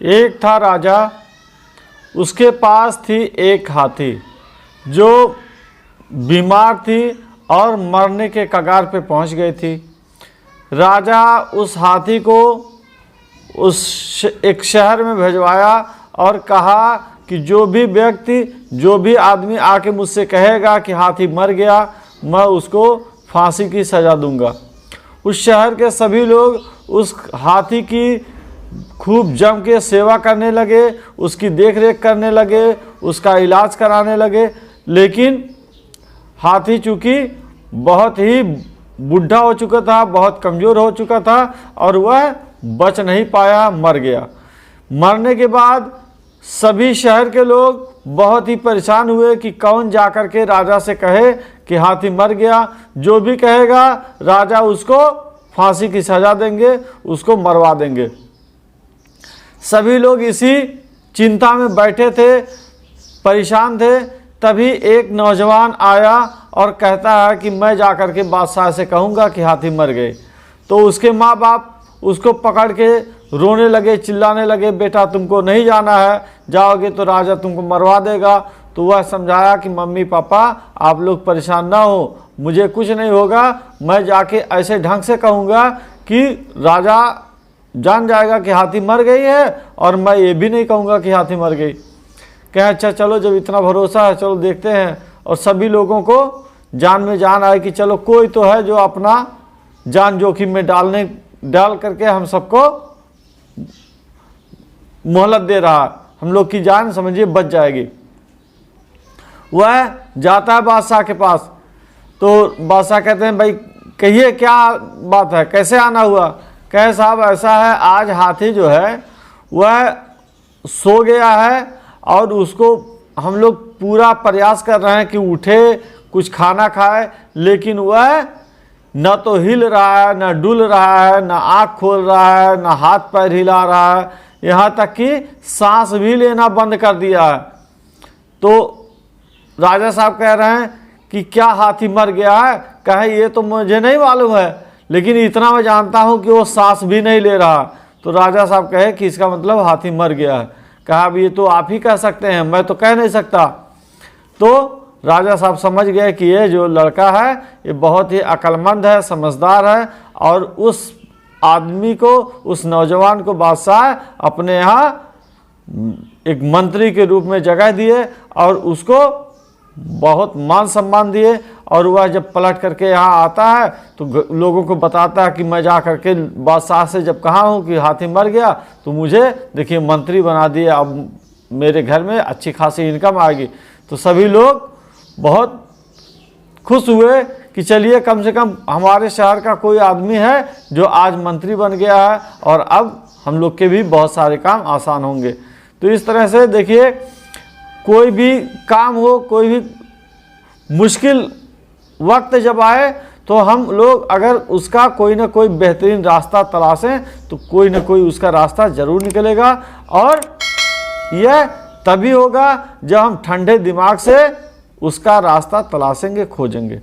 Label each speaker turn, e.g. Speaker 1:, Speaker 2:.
Speaker 1: एक था राजा, उसके पास थी एक हाथी जो बीमार थी और मरने के कगार पे पहुंच गई थी। राजा उस हाथी को एक शहर में भिजवाया और कहा कि जो भी व्यक्ति, जो भी आदमी आके मुझसे कहेगा कि हाथी मर गया, मैं उसको फांसी की सज़ा दूंगा। उस शहर के सभी लोग उस हाथी की खूब जम के सेवा करने लगे, उसकी देखरेख करने लगे, उसका इलाज कराने लगे। लेकिन हाथी चूँकि बहुत ही बूढ़ा हो चुका था, बहुत कमज़ोर हो चुका था और वह बच नहीं पाया, मर गया। मरने के बाद सभी शहर के लोग बहुत ही परेशान हुए कि कौन जाकर के राजा से कहे कि हाथी मर गया। जो भी कहेगा राजा उसको फांसी की सज़ा देंगे, उसको मरवा देंगे। सभी लोग इसी चिंता में बैठे थे, परेशान थे। तभी एक नौजवान आया और कहता है कि मैं जाकर के बादशाह से कहूँगा कि हाथी मर गए। तो उसके माँ बाप उसको पकड़ के रोने लगे, चिल्लाने लगे, बेटा तुमको नहीं जाना है, जाओगे तो राजा तुमको मरवा देगा। तो वह समझाया कि मम्मी पापा आप लोग परेशान ना हो, मुझे कुछ नहीं होगा, मैं जाके ऐसे ढंग से कहूँगा कि राजा जान जाएगा कि हाथी मर गई है और मैं ये भी नहीं कहूँगा कि हाथी मर गई। कहे अच्छा चलो, जब इतना भरोसा है चलो देखते हैं। और सभी लोगों को जान में जान आए कि चलो कोई तो है जो अपना जान जोखिम में डाल करके हम सबको मोहलत दे रहा है, हम लोग की जान समझिए बच जाएगी। वह जाता है बादशाह के पास। तो बादशाह कहते हैं भाई कहिए क्या बात है, कैसे आना हुआ। कहे साहब ऐसा है, आज हाथी जो है वह सो गया है और उसको हम लोग पूरा प्रयास कर रहे हैं कि उठे, कुछ खाना खाए, लेकिन वह न तो हिल रहा है, न डुल रहा है, न आँख खोल रहा है, न हाथ पैर हिला रहा है, यहाँ तक कि सांस भी लेना बंद कर दिया है। तो राजा साहब कह रहे हैं कि क्या हाथी मर गया है। कहे ये तो मुझे नहीं मालूम है, लेकिन इतना मैं जानता हूँ कि वो सांस भी नहीं ले रहा। तो राजा साहब कहे कि इसका मतलब हाथी मर गया है। कहा अब ये तो आप ही कह सकते हैं, मैं तो कह नहीं सकता। तो राजा साहब समझ गए कि ये जो लड़का है ये बहुत ही अक्लमंद है, समझदार है। और उस आदमी को, उस नौजवान को बादशाह अपने यहाँ एक मंत्री के रूप में जगह दिए और उसको बहुत मान सम्मान दिए। और वह जब पलट करके यहाँ आता है तो लोगों को बताता है कि मैं जा करके बादशाह से जब कहा हूँ कि हाथी मर गया तो मुझे देखिए मंत्री बना दिए, अब मेरे घर में अच्छी खासी इनकम आएगी। तो सभी लोग बहुत खुश हुए कि चलिए कम से कम हमारे शहर का कोई आदमी है जो आज मंत्री बन गया है और अब हम लोग के भी बहुत सारे काम आसान होंगे। तो इस तरह से देखिए कोई भी काम हो, कोई भी मुश्किल वक्त जब आए तो हम लोग अगर उसका कोई ना कोई बेहतरीन रास्ता तलाशें तो कोई ना कोई उसका रास्ता ज़रूर निकलेगा। और यह तभी होगा जब हम ठंडे दिमाग से उसका रास्ता तलाशेंगे, खोजेंगे।